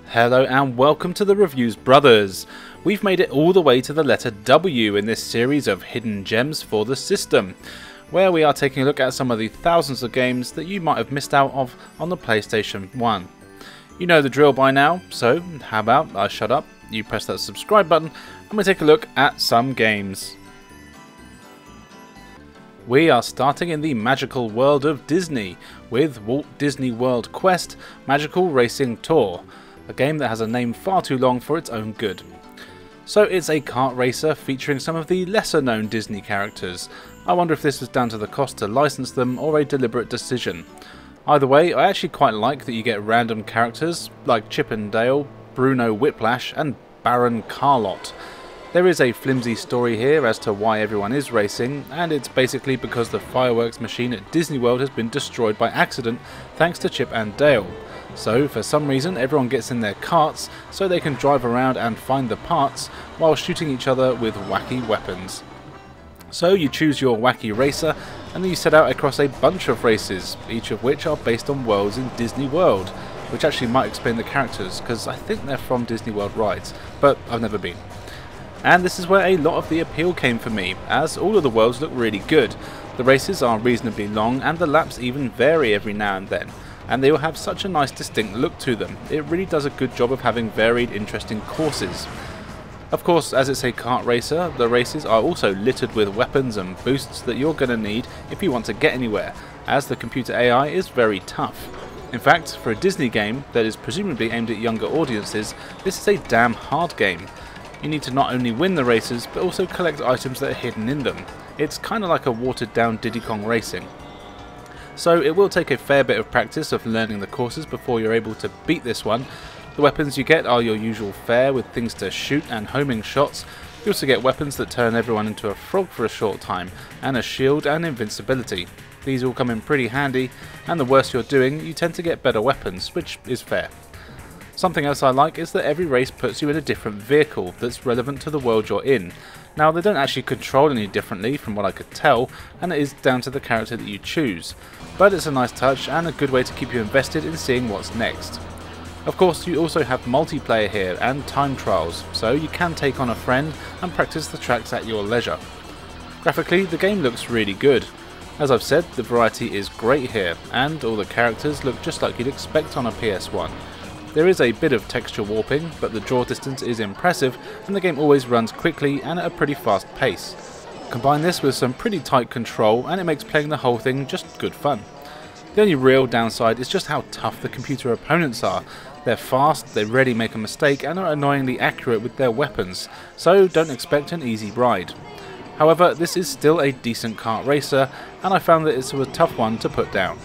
Hello and welcome to the Reviews Brothers. We've made it all the way to the letter W in this series of hidden gems for the system, where we are taking a look at some of the thousands of games that you might have missed out of on the PlayStation 1. You know the drill by now, so how about I shut up, you press that subscribe button, and we take a look at some games. We are starting in the magical world of Disney with Walt Disney World Quest Magical Racing Tour, a game that has a name far too long for its own good. So it's a kart racer featuring some of the lesser known Disney characters. I wonder if this was down to the cost to license them or a deliberate decision. Either way, I actually quite like that you get random characters like Chip and Dale, Bruno Whiplash and Baron Carlot. There is a flimsy story here as to why everyone is racing, and it's basically because the fireworks machine at Disney World has been destroyed by accident thanks to Chip and Dale. So for some reason everyone gets in their karts so they can drive around and find the parts while shooting each other with wacky weapons. So you choose your wacky racer and then you set out across a bunch of races, each of which are based on worlds in Disney World, which actually might explain the characters because I think they're from Disney World rides, but I've never been. And this is where a lot of the appeal came for me, as all of the worlds look really good. The races are reasonably long and the laps even vary every now and then, and they will have such a nice distinct look to them. It really does a good job of having varied, interesting courses. Of course, as it's a kart racer, the races are also littered with weapons and boosts that you're going to need if you want to get anywhere, as the computer AI is very tough. In fact, for a Disney game that is presumably aimed at younger audiences, this is a damn hard game. You need to not only win the races, but also collect items that are hidden in them. It's kind of like a watered down Diddy Kong Racing. So it will take a fair bit of practice of learning the courses before you're able to beat this one. The weapons you get are your usual fare with things to shoot and homing shots. You also get weapons that turn everyone into a frog for a short time, and a shield and invincibility. These all come in pretty handy, and the worse you're doing, you tend to get better weapons, which is fair. Something else I like is that every race puts you in a different vehicle that's relevant to the world you're in. Now they don't actually control any differently from what I could tell, and it is down to the character that you choose. But it's a nice touch and a good way to keep you invested in seeing what's next. Of course you also have multiplayer here and time trials, so you can take on a friend and practice the tracks at your leisure. Graphically the game looks really good. As I've said, the variety is great here, and all the characters look just like you'd expect on a PS1. There is a bit of texture warping, but the draw distance is impressive and the game always runs quickly and at a pretty fast pace. Combine this with some pretty tight control and it makes playing the whole thing just good fun. The only real downside is just how tough the computer opponents are. They're fast, they rarely make a mistake and are annoyingly accurate with their weapons, so don't expect an easy ride. However, this is still a decent kart racer and I found that it's a tough one to put down.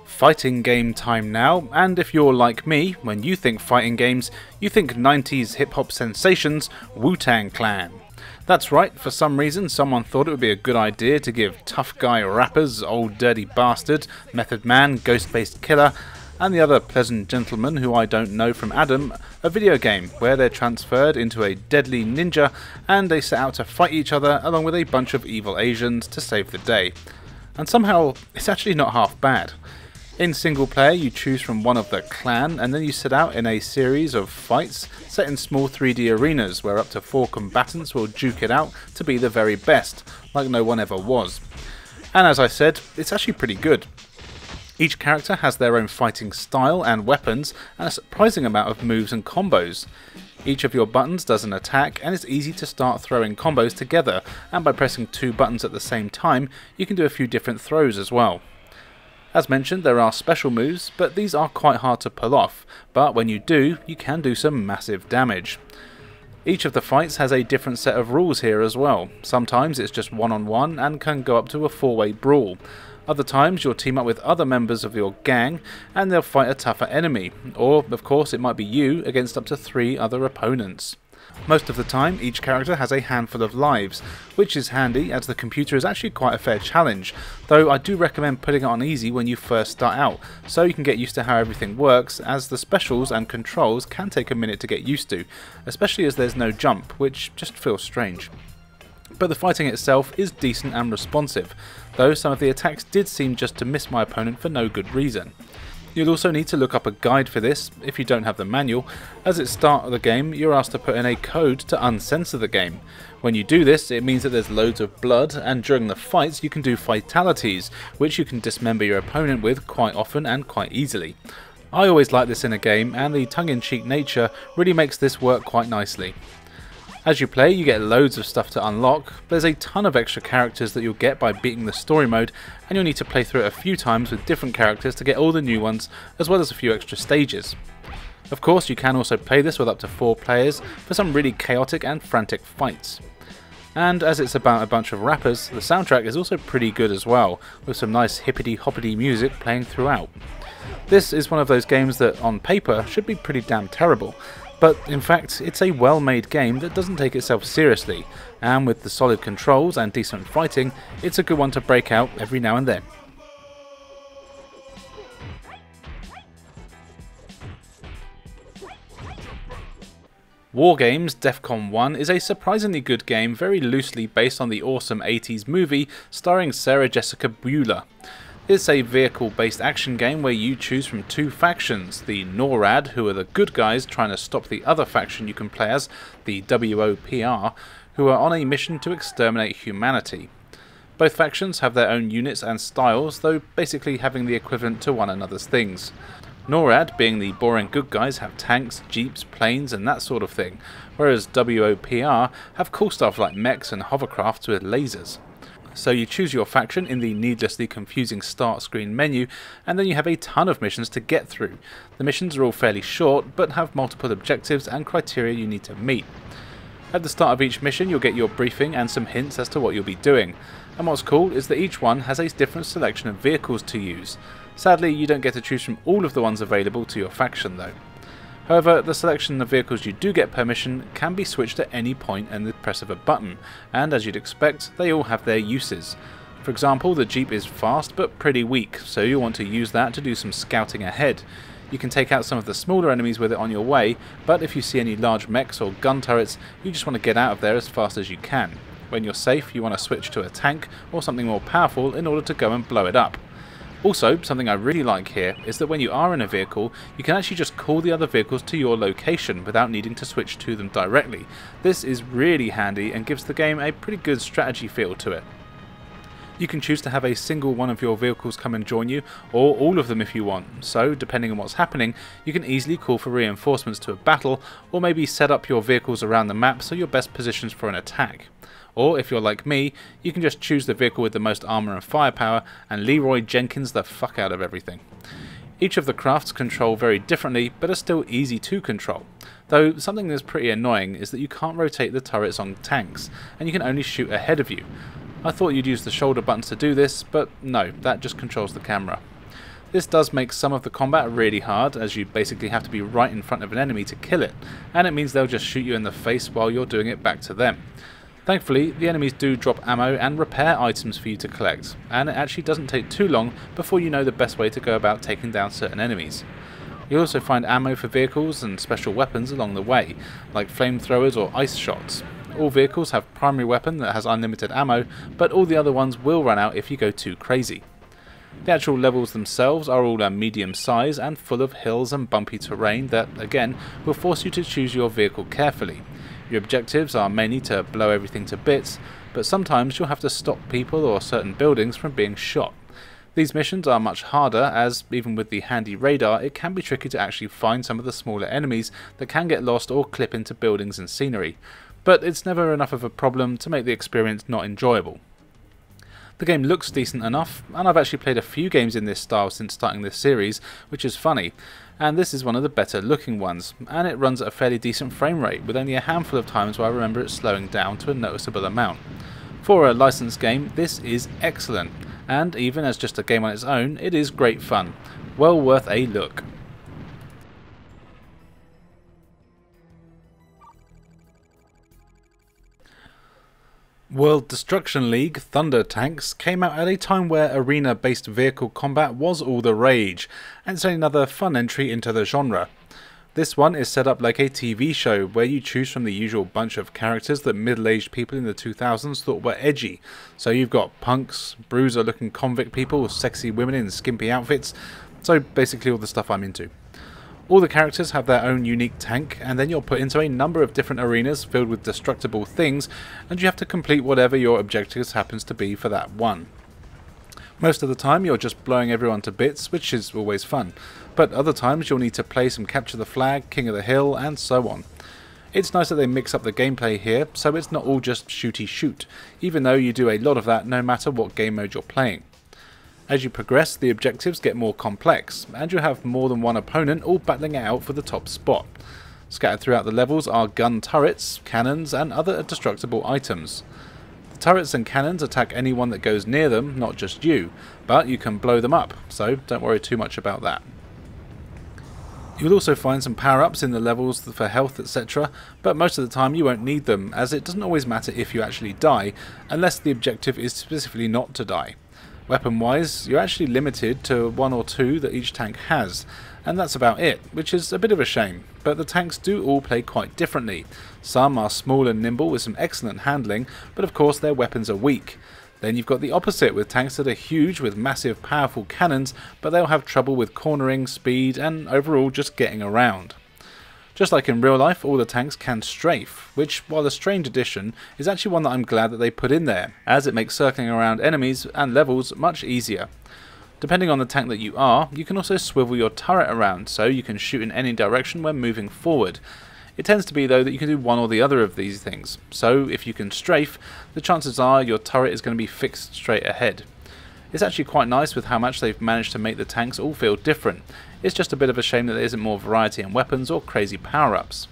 Fighting game time now, and if you're like me, when you think fighting games, you think 90s hip-hop sensations Wu-Tang Clan. That's right, for some reason someone thought it would be a good idea to give tough guy rappers Old Dirty Bastard, Method Man, Ghostface Killer, and the other pleasant gentleman who I don't know from Adam, a video game where they're transferred into a deadly ninja and they set out to fight each other along with a bunch of evil Asians to save the day. And somehow, it's actually not half bad. In single player you choose from one of the clan and then you set out in a series of fights set in small 3D arenas where up to 4 combatants will duke it out to be the very best, like no one ever was. And as I said, it's actually pretty good. Each character has their own fighting style and weapons and a surprising amount of moves and combos. Each of your buttons does an attack and it's easy to start throwing combos together, and by pressing 2 buttons at the same time you can do a few different throws as well. As mentioned, there are special moves, but these are quite hard to pull off, but when you do, you can do some massive damage. Each of the fights has a different set of rules here as well. Sometimes it's just one-on-one and can go up to a 4-way brawl. Other times you'll team up with other members of your gang and they'll fight a tougher enemy, or of course it might be you against up to 3 other opponents. Most of the time, each character has a handful of lives, which is handy as the computer is actually quite a fair challenge, though I do recommend putting it on easy when you first start out, so you can get used to how everything works, as the specials and controls can take a minute to get used to, especially as there's no jump, which just feels strange. But the fighting itself is decent and responsive, though some of the attacks did seem just to miss my opponent for no good reason. You'll also need to look up a guide for this, if you don't have the manual, as at the start of the game you're asked to put in a code to uncensor the game. When you do this, it means that there's loads of blood, and during the fights you can do fatalities, which you can dismember your opponent with quite often and quite easily. I always like this in a game, and the tongue-in-cheek nature really makes this work quite nicely. As you play, you get loads of stuff to unlock. There's a ton of extra characters that you'll get by beating the story mode, and you'll need to play through it a few times with different characters to get all the new ones, as well as a few extra stages. Of course, you can also play this with up to 4 players for some really chaotic and frantic fights. And as it's about a bunch of rappers, the soundtrack is also pretty good as well, with some nice hippity-hoppity music playing throughout. This is one of those games that, on paper, should be pretty damn terrible, but in fact it's a well-made game that doesn't take itself seriously, and with the solid controls and decent fighting, it's a good one to break out every now and then. WarGames Defcon 1 is a surprisingly good game, very loosely based on the awesome 80s movie starring Sarah Jessica Bueller. It's a vehicle-based action game where you choose from 2 factions, the NORAD, who are the good guys trying to stop the other faction you can play as, the WOPR, who are on a mission to exterminate humanity. Both factions have their own units and styles, though basically having the equivalent to one another's things. NORAD, being the boring good guys, have tanks, jeeps, planes and that sort of thing, whereas WOPR have cool stuff like mechs and hovercrafts with lasers. So you choose your faction in the needlessly confusing start screen menu, and then you have a ton of missions to get through. The missions are all fairly short, but have multiple objectives and criteria you need to meet. At the start of each mission you'll get your briefing and some hints as to what you'll be doing, and what's cool is that each one has a different selection of vehicles to use. Sadly, you don't get to choose from all of the ones available to your faction though. However, the selection of vehicles you do get per mission can be switched at any point in the press of a button, and as you'd expect, they all have their uses. For example, the Jeep is fast but pretty weak, so you'll want to use that to do some scouting ahead. You can take out some of the smaller enemies with it on your way, but if you see any large mechs or gun turrets, you just want to get out of there as fast as you can. When you're safe, you want to switch to a tank or something more powerful in order to go and blow it up. Also, something I really like here is that when you are in a vehicle, you can actually just call the other vehicles to your location without needing to switch to them directly. This is really handy and gives the game a pretty good strategy feel to it. You can choose to have a single one of your vehicles come and join you, or all of them if you want, so depending on what's happening, you can easily call for reinforcements to a battle, or maybe set up your vehicles around the map so you're best positioned for an attack. Or, if you're like me, you can just choose the vehicle with the most armour and firepower and Leroy Jenkins the fuck out of everything. Each of the crafts control very differently, but are still easy to control. Though something that's pretty annoying is that you can't rotate the turrets on tanks, and you can only shoot ahead of you. I thought you'd use the shoulder buttons to do this, but no, that just controls the camera. This does make some of the combat really hard, as you basically have to be right in front of an enemy to kill it, and it means they'll just shoot you in the face while you're doing it back to them. Thankfully, the enemies do drop ammo and repair items for you to collect, and it actually doesn't take too long before you know the best way to go about taking down certain enemies. You'll also find ammo for vehicles and special weapons along the way, like flamethrowers or ice shots. All vehicles have a primary weapon that has unlimited ammo, but all the other ones will run out if you go too crazy. The actual levels themselves are all a medium size and full of hills and bumpy terrain that, again, will force you to choose your vehicle carefully. Your objectives are mainly to blow everything to bits, but sometimes you'll have to stop people or certain buildings from being shot. These missions are much harder as, even with the handy radar, it can be tricky to actually find some of the smaller enemies that can get lost or clip into buildings and scenery, but it's never enough of a problem to make the experience not enjoyable. The game looks decent enough, and I've actually played a few games in this style since starting this series, which is funny, and this is one of the better looking ones, and it runs at a fairly decent frame rate, with only a handful of times where I remember it slowing down to a noticeable amount. For a licensed game, this is excellent, and even as just a game on its own, it is great fun. Well worth a look. World Destruction League Thunder Tanks came out at a time where arena-based vehicle combat was all the rage, and it's another fun entry into the genre. This one is set up like a TV show, where you choose from the usual bunch of characters that middle-aged people in the 2000s thought were edgy. So you've got punks, bruiser-looking convict people, sexy women in skimpy outfits, so basically all the stuff I'm into. All the characters have their own unique tank, and then you're put into a number of different arenas filled with destructible things, and you have to complete whatever your objectives happens to be for that one. Most of the time you're just blowing everyone to bits, which is always fun, but other times you'll need to play some Capture the Flag, King of the Hill, and so on. It's nice that they mix up the gameplay here, so it's not all just shooty shoot, even though you do a lot of that no matter what game mode you're playing. As you progress, the objectives get more complex, and you have more than one opponent all battling it out for the top spot. Scattered throughout the levels are gun turrets, cannons, and other destructible items. The turrets and cannons attack anyone that goes near them, not just you, but you can blow them up, so don't worry too much about that. You'll also find some power-ups in the levels for health, etc, but most of the time you won't need them, as it doesn't always matter if you actually die, unless the objective is specifically not to die. Weapon-wise, you're actually limited to 1 or 2 that each tank has, and that's about it, which is a bit of a shame, but the tanks do all play quite differently. Some are small and nimble with some excellent handling, but of course their weapons are weak. Then you've got the opposite with tanks that are huge with massive powerful cannons, but they'll have trouble with cornering, speed, and overall just getting around. Just like in real life, all the tanks can strafe, which, while a strange addition, is actually one that I'm glad that they put in there, as it makes circling around enemies and levels much easier. Depending on the tank that you are, you can also swivel your turret around, so you can shoot in any direction when moving forward. It tends to be though that you can do one or the other of these things, so if you can strafe, the chances are your turret is going to be fixed straight ahead. It's actually quite nice with how much they've managed to make the tanks all feel different. It's just a bit of a shame that there isn't more variety in weapons or crazy power-ups.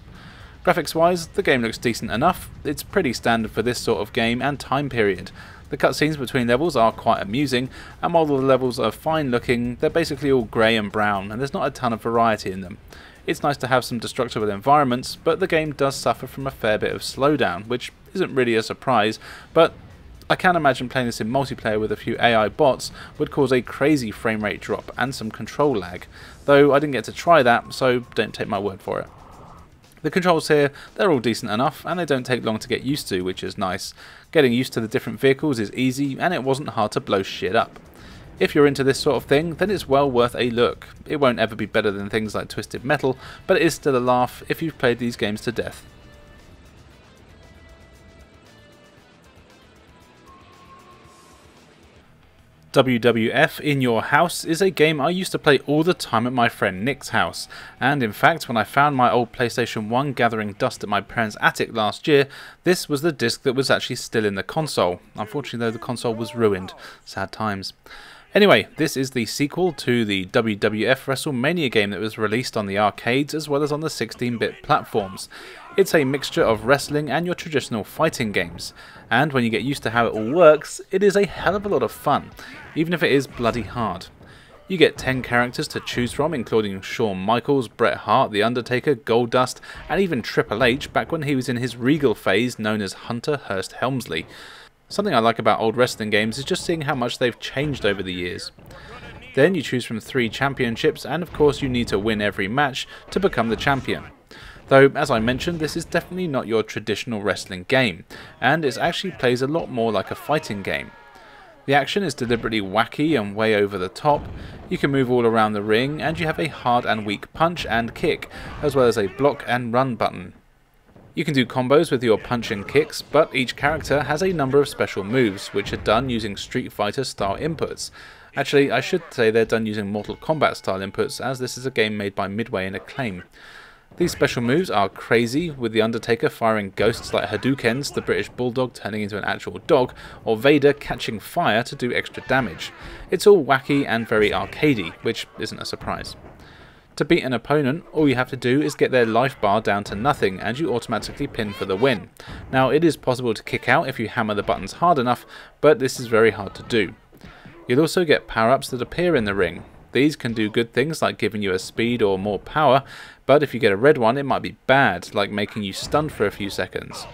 Graphics wise, the game looks decent enough. It's pretty standard for this sort of game and time period. The cutscenes between levels are quite amusing, and while the levels are fine looking, they're basically all grey and brown, and there's not a ton of variety in them. It's nice to have some destructible environments, but the game does suffer from a fair bit of slowdown, which isn't really a surprise, but I can imagine playing this in multiplayer with a few AI bots would cause a crazy frame rate drop and some control lag, though I didn't get to try that, so don't take my word for it. The controls here, they're all decent enough, and they don't take long to get used to, which is nice. Getting used to the different vehicles is easy, and it wasn't hard to blow shit up. If you're into this sort of thing, then it's well worth a look. It won't ever be better than things like Twisted Metal, but it is still a laugh if you've played these games to death. WWF In Your House is a game I used to play all the time at my friend Nick's house, and in fact when I found my old PlayStation 1 gathering dust at my parents' attic last year, this was the disc that was actually still in the console. Unfortunately though, the console was ruined. Sad times. Anyway, this is the sequel to the WWF WrestleMania game that was released on the arcades as well as on the 16-bit platforms. It's a mixture of wrestling and your traditional fighting games, and when you get used to how it all works, it is a hell of a lot of fun, even if it is bloody hard. You get 10 characters to choose from, including Shawn Michaels, Bret Hart, The Undertaker, Goldust, and even Triple H back when he was in his regal phase known as Hunter Hearst Helmsley. Something I like about old wrestling games is just seeing how much they've changed over the years. Then you choose from 3 championships, and of course you need to win every match to become the champion. Though, as I mentioned, this is definitely not your traditional wrestling game, and it actually plays a lot more like a fighting game. The action is deliberately wacky and way over the top. You can move all around the ring, and you have a hard and weak punch and kick, as well as a block and run button. You can do combos with your punch and kicks, but each character has a number of special moves, which are done using Street Fighter style inputs. Actually, I should say they're done using Mortal Kombat style inputs, as this is a game made by Midway and Acclaim. These special moves are crazy, with The Undertaker firing ghosts like Hadoukens, the British Bulldog turning into an actual dog, or Vader catching fire to do extra damage. It's all wacky and very arcadey, which isn't a surprise. To beat an opponent, all you have to do is get their life bar down to nothing and you automatically pin for the win. Now it is possible to kick out if you hammer the buttons hard enough, but this is very hard to do. You'll also get power-ups that appear in the ring. These can do good things like giving you a speed or more power, but if you get a red one it might be bad, like making you stunned for a few seconds.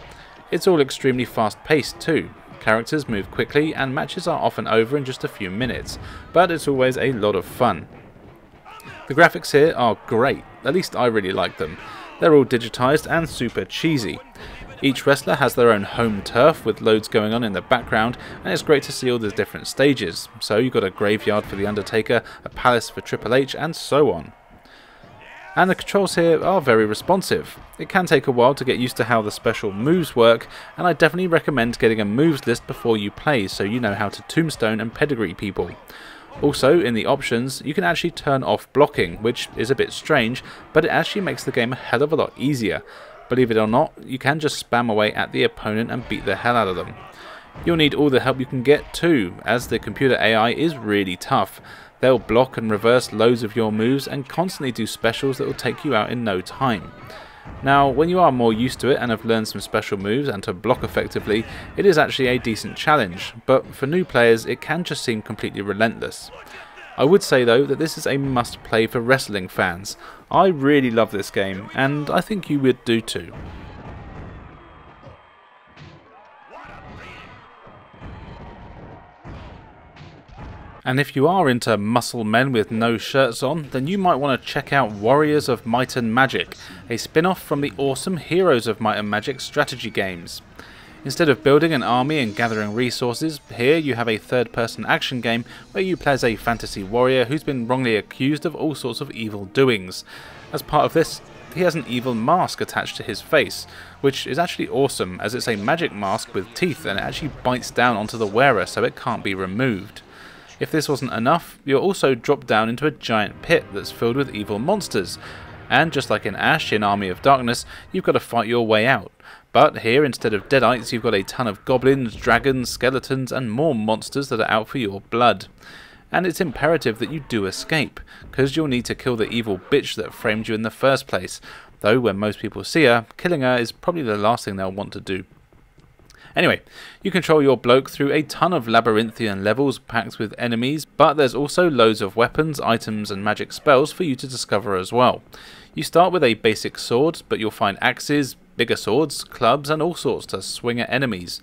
It's all extremely fast paced too. Characters move quickly and matches are often over in just a few minutes, but it's always a lot of fun. The graphics here are great, at least I really like them. They're all digitised and super cheesy. Each wrestler has their own home turf with loads going on in the background, and it's great to see all the different stages. So you've got a graveyard for The Undertaker, a palace for Triple H, and so on. And the controls here are very responsive. It can take a while to get used to how the special moves work, and I definitely recommend getting a moves list before you play so you know how to tombstone and pedigree people. Also, in the options, you can actually turn off blocking, which is a bit strange, but it actually makes the game a hell of a lot easier. Believe it or not, you can just spam away at the opponent and beat the hell out of them. You'll need all the help you can get too, as the computer AI is really tough. They'll block and reverse loads of your moves and constantly do specials that will take you out in no time. Now, when you are more used to it and have learned some special moves and to block effectively, it is actually a decent challenge, but for new players it can just seem completely relentless. I would say though that this is a must play for wrestling fans. I really love this game, and I think you would do too. And if you are into muscle men with no shirts on, then you might want to check out Warriors of Might and Magic, a spin-off from the awesome Heroes of Might and Magic strategy games. Instead of building an army and gathering resources, here you have a third-person action game where you play as a fantasy warrior who's been wrongly accused of all sorts of evil doings. As part of this, he has an evil mask attached to his face, which is actually awesome as it's a magic mask with teeth and it actually bites down onto the wearer so it can't be removed. If this wasn't enough, you're also dropped down into a giant pit that's filled with evil monsters, and just like in Ash in Army of Darkness, you've got to fight your way out. But here, instead of deadites, you've got a ton of goblins, dragons, skeletons, and more monsters that are out for your blood. And it's imperative that you do escape, because you'll need to kill the evil bitch that framed you in the first place, though when most people see her, killing her is probably the last thing they'll want to do. Anyway, you control your bloke through a ton of labyrinthian levels packed with enemies, but there's also loads of weapons, items and magic spells for you to discover as well. You start with a basic sword, but you'll find axes, bigger swords, clubs and all sorts to swing at enemies.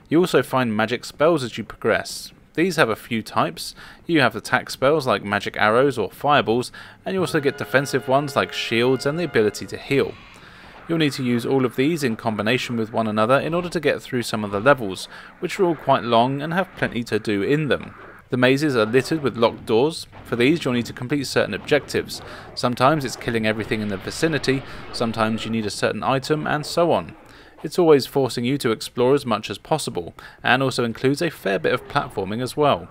You also find magic spells as you progress. These have a few types. You have attack spells like magic arrows or fireballs, and you also get defensive ones like shields and the ability to heal. You'll need to use all of these in combination with one another in order to get through some of the levels, which are all quite long and have plenty to do in them. The mazes are littered with locked doors. For these you'll need to complete certain objectives. Sometimes it's killing everything in the vicinity, sometimes you need a certain item, and so on. It's always forcing you to explore as much as possible, and also includes a fair bit of platforming as well.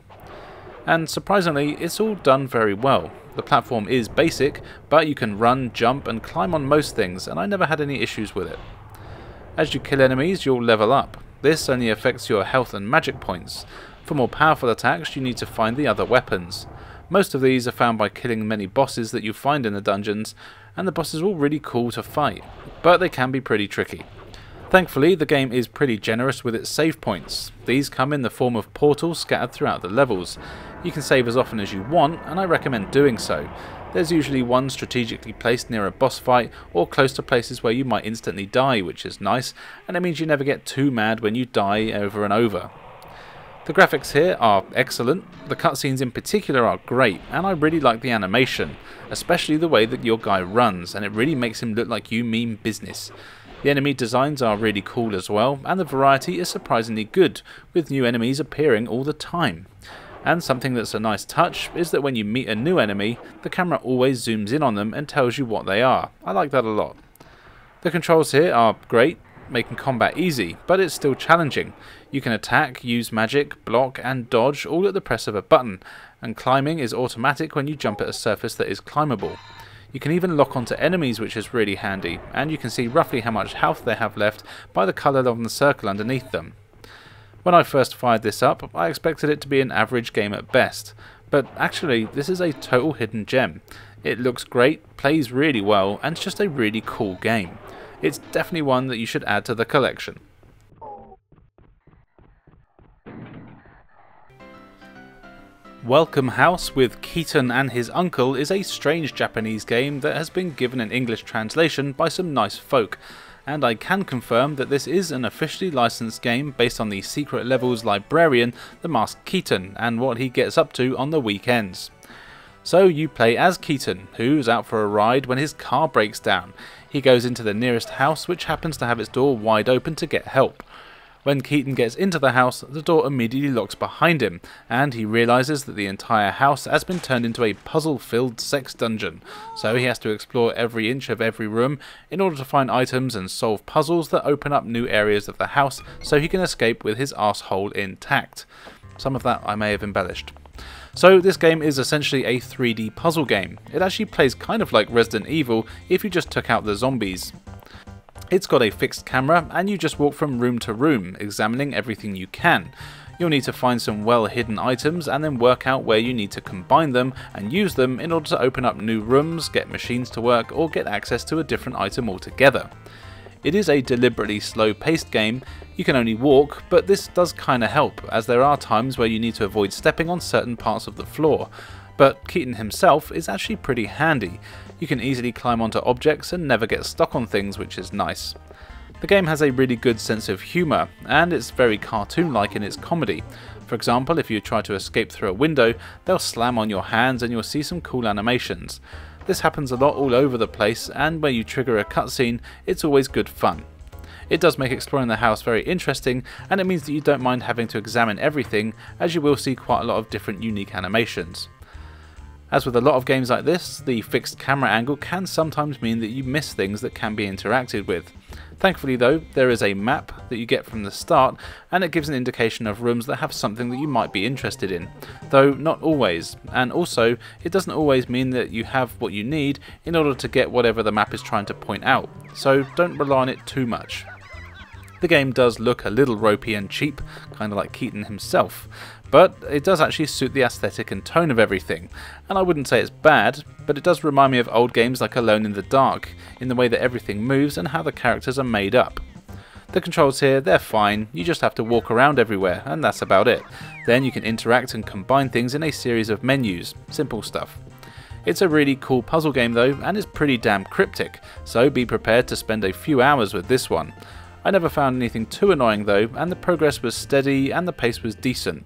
And surprisingly, it's all done very well. The platform is basic, but you can run, jump and climb on most things, and I never had any issues with it. As you kill enemies, you'll level up. This only affects your health and magic points. For more powerful attacks, you need to find the other weapons. Most of these are found by killing many bosses that you find in the dungeons, and the bosses are all really cool to fight, but they can be pretty tricky. Thankfully, the game is pretty generous with its save points. These come in the form of portals scattered throughout the levels. You can save as often as you want, and I recommend doing so. There's usually one strategically placed near a boss fight, or close to places where you might instantly die, which is nice, and it means you never get too mad when you die over and over. The graphics here are excellent, the cutscenes in particular are great, and I really like the animation, especially the way that your guy runs, and it really makes him look like you mean business. The enemy designs are really cool as well, and the variety is surprisingly good, with new enemies appearing all the time. And something that's a nice touch is that when you meet a new enemy, the camera always zooms in on them and tells you what they are. I like that a lot. The controls here are great, making combat easy, but it's still challenging. You can attack, use magic, block and dodge all at the press of a button, and climbing is automatic when you jump at a surface that is climbable. You can even lock onto enemies, which is really handy, and you can see roughly how much health they have left by the colour on the circle underneath them. When I first fired this up, I expected it to be an average game at best, but actually this is a total hidden gem. It looks great, plays really well, and it's just a really cool game. It's definitely one that you should add to the collection. Welcome House with Keaton and his uncle is a strange Japanese game that has been given an English translation by some nice folk, and I can confirm that this is an officially licensed game based on the secret levels librarian, the masked Keaton, and what he gets up to on the weekends. So you play as Keaton, who's out for a ride when his car breaks down. He goes into the nearest house, which happens to have its door wide open to get help. When Keaton gets into the house, the door immediately locks behind him, and he realises that the entire house has been turned into a puzzle-filled sex dungeon, so he has to explore every inch of every room in order to find items and solve puzzles that open up new areas of the house so he can escape with his arsehole intact. Some of that I may have embellished. So this game is essentially a 3D puzzle game. It actually plays kind of like Resident Evil if you just took out the zombies. It's got a fixed camera and you just walk from room to room, examining everything you can. You'll need to find some well hidden items and then work out where you need to combine them and use them in order to open up new rooms, get machines to work, or get access to a different item altogether. It is a deliberately slow paced game. You can only walk, but this does kinda help, as there are times where you need to avoid stepping on certain parts of the floor. But Keaton himself is actually pretty handy. You can easily climb onto objects and never get stuck on things, which is nice. The game has a really good sense of humour, and it's very cartoon-like in its comedy. For example, if you try to escape through a window, they'll slam on your hands and you'll see some cool animations. This happens a lot all over the place, and when you trigger a cutscene, it's always good fun. It does make exploring the house very interesting, and it means that you don't mind having to examine everything, as you will see quite a lot of different unique animations. As with a lot of games like this, the fixed camera angle can sometimes mean that you miss things that can be interacted with. Thankfully though, there is a map that you get from the start, and it gives an indication of rooms that have something that you might be interested in, though not always, and also it doesn't always mean that you have what you need in order to get whatever the map is trying to point out, so don't rely on it too much. The game does look a little ropey and cheap, kinda like Keaton himself, but it does actually suit the aesthetic and tone of everything, and I wouldn't say it's bad, but it does remind me of old games like Alone in the Dark, in the way that everything moves and how the characters are made up. The controls here, they're fine, you just have to walk around everywhere, and that's about it. Then you can interact and combine things in a series of menus, simple stuff. It's a really cool puzzle game though, and it's pretty damn cryptic, so be prepared to spend a few hours with this one. I never found anything too annoying though, and the progress was steady and the pace was decent.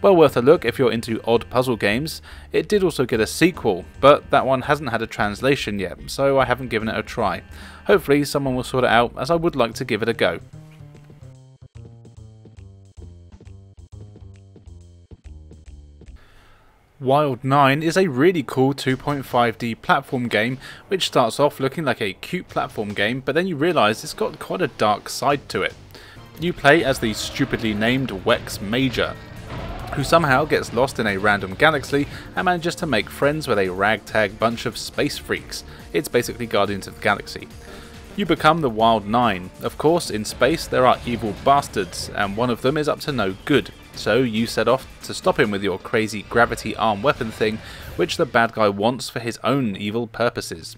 Well worth a look if you're into odd puzzle games. It did also get a sequel, but that one hasn't had a translation yet, so I haven't given it a try. Hopefully someone will sort it out, as I would like to give it a go. Wild 9 is a really cool 2.5D platform game which starts off looking like a cute platform game, but then you realise it's got quite a dark side to it. You play as the stupidly named Wex Major, who somehow gets lost in a random galaxy and manages to make friends with a ragtag bunch of space freaks. It's basically Guardians of the Galaxy. You become the Wild 9. Of course, in space there are evil bastards, and one of them is up to no good. So you set off to stop him with your crazy gravity arm weapon thing, which the bad guy wants for his own evil purposes.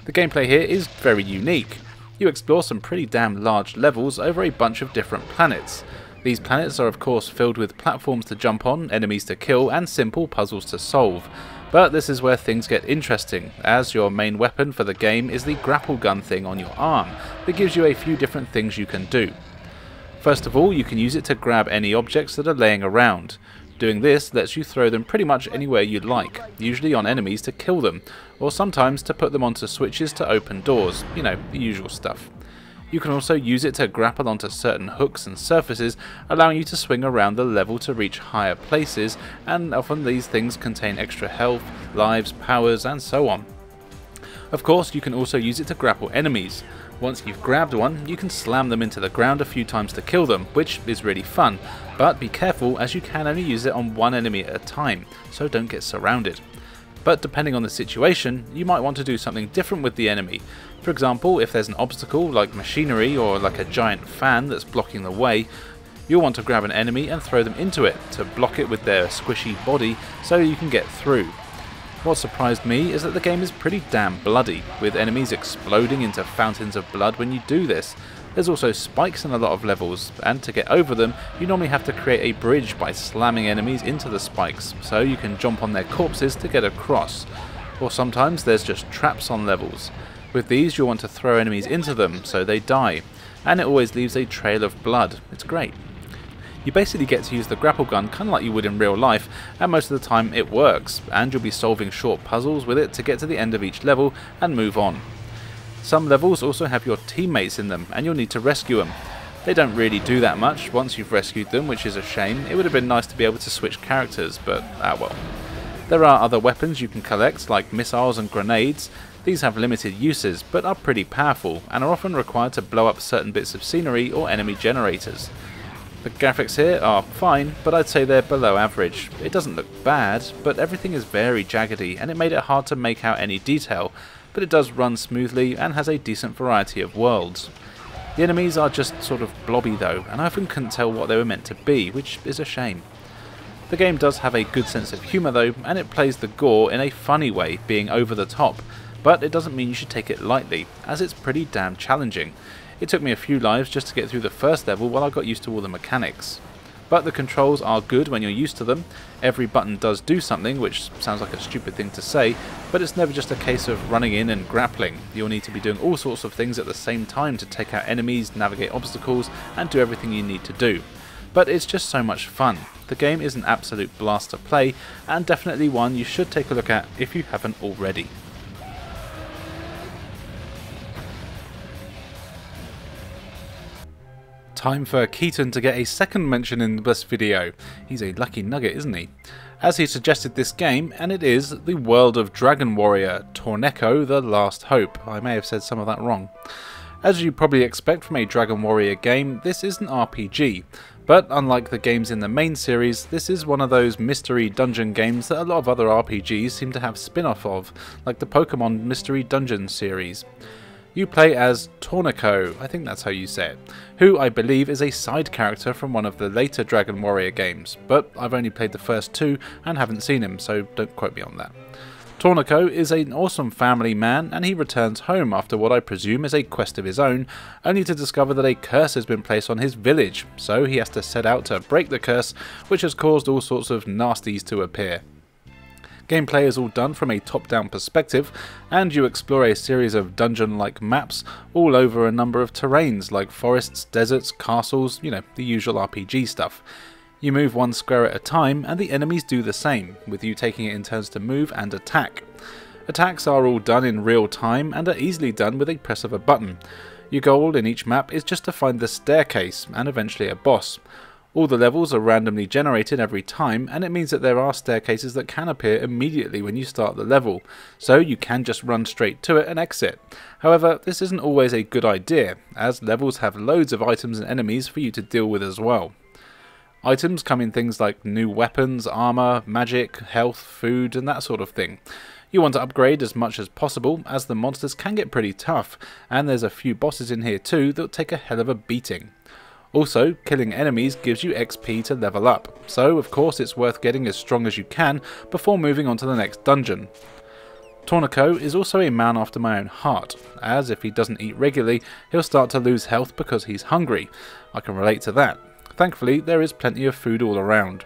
The gameplay here is very unique. You explore some pretty damn large levels over a bunch of different planets. These planets are of course filled with platforms to jump on, enemies to kill, and simple puzzles to solve. But this is where things get interesting, as your main weapon for the game is the grapple gun thing on your arm that gives you a few different things you can do. First of all, you can use it to grab any objects that are laying around. Doing this lets you throw them pretty much anywhere you'd like, usually on enemies to kill them, or sometimes to put them onto switches to open doors, you know, the usual stuff. You can also use it to grapple onto certain hooks and surfaces, allowing you to swing around the level to reach higher places, and often these things contain extra health, lives, powers, and so on. Of course, you can also use it to grapple enemies. Once you've grabbed one, you can slam them into the ground a few times to kill them, which is really fun, but be careful as you can only use it on one enemy at a time, so don't get surrounded. But depending on the situation, you might want to do something different with the enemy. For example, if there's an obstacle like machinery or like a giant fan that's blocking the way, you'll want to grab an enemy and throw them into it to block it with their squishy body so you can get through. What surprised me is that the game is pretty damn bloody, with enemies exploding into fountains of blood when you do this. There's also spikes in a lot of levels, and to get over them you normally have to create a bridge by slamming enemies into the spikes, so you can jump on their corpses to get across. Or sometimes there's just traps on levels. With these you'll want to throw enemies into them so they die, and it always leaves a trail of blood. It's great. You basically get to use the grapple gun kind of like you would in real life, and most of the time it works, and you'll be solving short puzzles with it to get to the end of each level and move on. Some levels also have your teammates in them, and you'll need to rescue them. They don't really do that much once you've rescued them, which is a shame. It would have been nice to be able to switch characters, but well. There are other weapons you can collect, like missiles and grenades. These have limited uses, but are pretty powerful, and are often required to blow up certain bits of scenery or enemy generators. The graphics here are fine, but I'd say they're below average. It doesn't look bad, but everything is very jaggedy, and it made it hard to make out any detail, but it does run smoothly and has a decent variety of worlds. The enemies are just sort of blobby though, and I often couldn't tell what they were meant to be, which is a shame. The game does have a good sense of humour though, and it plays the gore in a funny way, being over the top, but it doesn't mean you should take it lightly, as it's pretty damn challenging. It took me a few lives just to get through the first level while I got used to all the mechanics. But the controls are good when you're used to them. Every button does do something, which sounds like a stupid thing to say, but it's never just a case of running in and grappling. You'll need to be doing all sorts of things at the same time to take out enemies, navigate obstacles, and do everything you need to do. But it's just so much fun. The game is an absolute blast to play, and definitely one you should take a look at if you haven't already. Time for Keaton to get a second mention in this video. He's a lucky nugget, isn't he? As he suggested this game, and it is the world of Dragon Warrior, Torneko the Last Hope. I may have said some of that wrong. As you probably expect from a Dragon Warrior game, this is an RPG, but unlike the games in the main series, this is one of those mystery dungeon games that a lot of other RPGs seem to have spin-off of, like the Pokemon Mystery Dungeon series. You play as Torneko, I think that's how you say it, who I believe is a side character from one of the later Dragon Warrior games, but I've only played the first two and haven't seen him, so don't quote me on that. Torneko is an awesome family man, and he returns home after what I presume is a quest of his own, only to discover that a curse has been placed on his village, so he has to set out to break the curse, which has caused all sorts of nasties to appear. Gameplay is all done from a top-down perspective, and you explore a series of dungeon-like maps all over a number of terrains like forests, deserts, castles, you know, the usual RPG stuff. You move one square at a time, and the enemies do the same, with you taking it in turns to move and attack. Attacks are all done in real time and are easily done with a press of a button. Your goal in each map is just to find the staircase, and eventually a boss. All the levels are randomly generated every time, and it means that there are staircases that can appear immediately when you start the level, so you can just run straight to it and exit. However, this isn't always a good idea, as levels have loads of items and enemies for you to deal with as well. Items come in things like new weapons, armor, magic, health, food, and that sort of thing. You want to upgrade as much as possible, as the monsters can get pretty tough, and there's a few bosses in here too that take a hell of a beating. Also, killing enemies gives you XP to level up, so of course it's worth getting as strong as you can before moving on to the next dungeon. Torneko is also a man after my own heart, as if he doesn't eat regularly, he'll start to lose health because he's hungry. I can relate to that. Thankfully, there is plenty of food all around.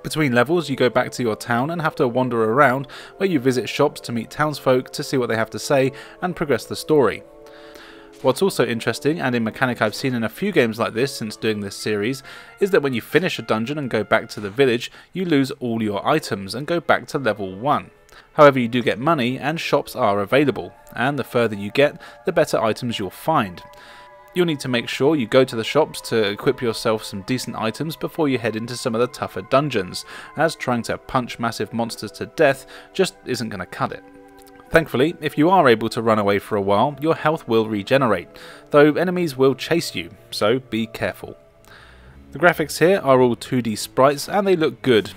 Between levels, you go back to your town and have to wander around, where you visit shops to meet townsfolk to see what they have to say and progress the story. What's also interesting, and a mechanic I've seen in a few games like this since doing this series, is that when you finish a dungeon and go back to the village, you lose all your items and go back to level 1. However, you do get money and shops are available, and the further you get, the better items you'll find. You'll need to make sure you go to the shops to equip yourself some decent items before you head into some of the tougher dungeons, as trying to punch massive monsters to death just isn't going to cut it. Thankfully, if you are able to run away for a while, your health will regenerate, though enemies will chase you, so be careful. The graphics here are all 2D sprites and they look good.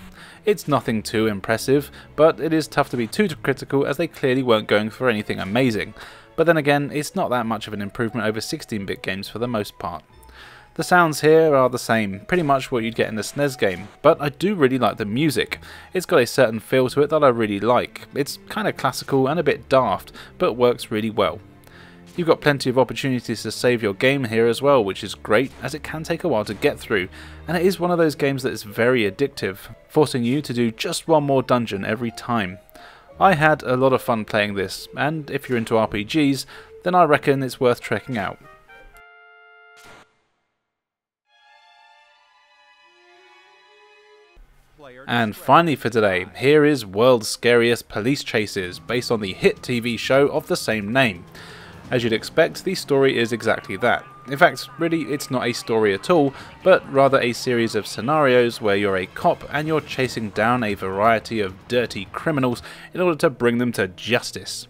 It's nothing too impressive, but it is tough to be too critical as they clearly weren't going for anything amazing. But then again, it's not that much of an improvement over 16-bit games for the most part. The sounds here are the same, pretty much what you'd get in the SNES game, but I do really like the music. It's got a certain feel to it that I really like. It's kind of classical and a bit daft, but works really well. You've got plenty of opportunities to save your game here as well, which is great, as it can take a while to get through, and it is one of those games that is very addictive, forcing you to do just one more dungeon every time. I had a lot of fun playing this, and if you're into RPGs, then I reckon it's worth checking out. And finally for today, here is World's Scariest Police Chases, based on the hit TV show of the same name. As you'd expect, the story is exactly that. In fact, really it's not a story at all, but rather a series of scenarios where you're a cop and you're chasing down a variety of dirty criminals in order to bring them to justice.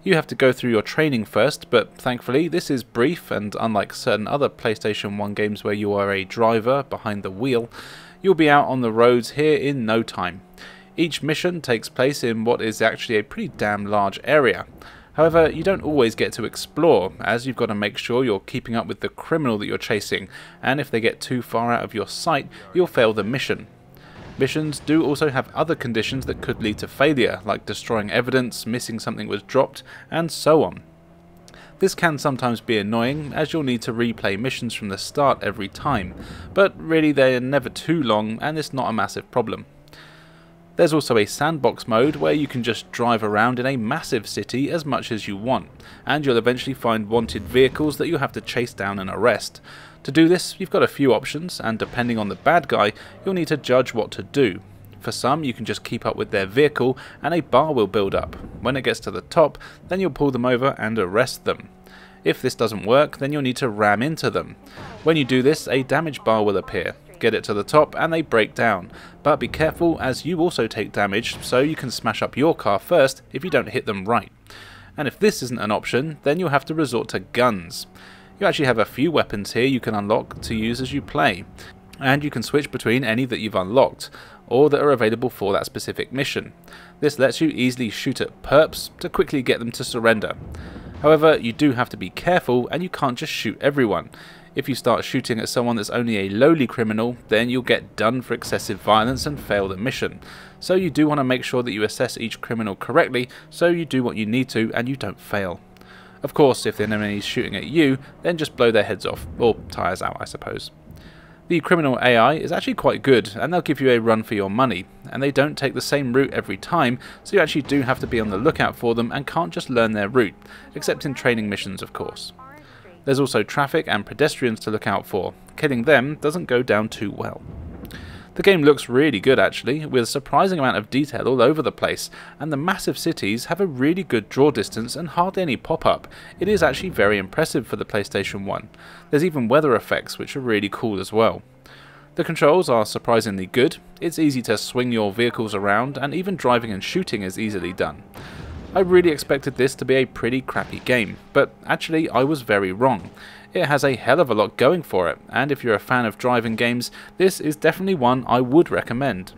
You have to go through your training first, but thankfully this is brief, and unlike certain other PlayStation 1 games where you are a driver behind the wheel, you'll be out on the roads here in no time. Each mission takes place in what is actually a pretty damn large area. However, you don't always get to explore, as you've got to make sure you're keeping up with the criminal that you're chasing, and if they get too far out of your sight, you'll fail the mission. Missions do also have other conditions that could lead to failure, like destroying evidence, missing something was dropped, and so on. This can sometimes be annoying, as you'll need to replay missions from the start every time, but really they're never too long and it's not a massive problem. There's also a sandbox mode where you can just drive around in a massive city as much as you want, and you'll eventually find wanted vehicles that you'll have to chase down and arrest. To do this, you've got a few options, and depending on the bad guy, you'll need to judge what to do. For some, you can just keep up with their vehicle and a bar will build up. When it gets to the top, then you'll pull them over and arrest them. If this doesn't work, then you'll need to ram into them. When you do this, a damage bar will appear. Get it to the top and they break down, but be careful as you also take damage, so you can smash up your car first if you don't hit them right. And if this isn't an option, then you'll have to resort to guns. You actually have a few weapons here you can unlock to use as you play, and you can switch between any that you've unlocked, or that are available for that specific mission. This lets you easily shoot at perps to quickly get them to surrender. However, you do have to be careful and you can't just shoot everyone. If you start shooting at someone that's only a lowly criminal, then you'll get done for excessive violence and fail the mission. So you do want to make sure that you assess each criminal correctly, so you do what you need to and you don't fail. Of course, if the enemy is shooting at you, then just blow their heads off, or tyres out I suppose. The criminal AI is actually quite good, and they'll give you a run for your money, and they don't take the same route every time, so you actually do have to be on the lookout for them and can't just learn their route, except in training missions of course. There's also traffic and pedestrians to look out for. Killing them doesn't go down too well. The game looks really good actually, with a surprising amount of detail all over the place, and the massive cities have a really good draw distance and hardly any pop-up. It is actually very impressive for the PlayStation 1. There's even weather effects which are really cool as well. The controls are surprisingly good, it's easy to swing your vehicles around, and even driving and shooting is easily done. I really expected this to be a pretty crappy game, but actually I was very wrong. It has a hell of a lot going for it, and if you're a fan of driving games, this is definitely one I would recommend.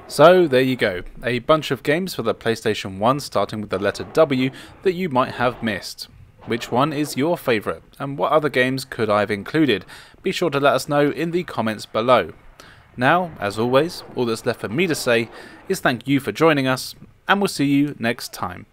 So there you go, a bunch of games for the PlayStation 1 starting with the letter W that you might have missed. Which one is your favourite, and what other games could I have included? Be sure to let us know in the comments below. Now, as always, all that's left for me to say is thank you for joining us, and we'll see you next time.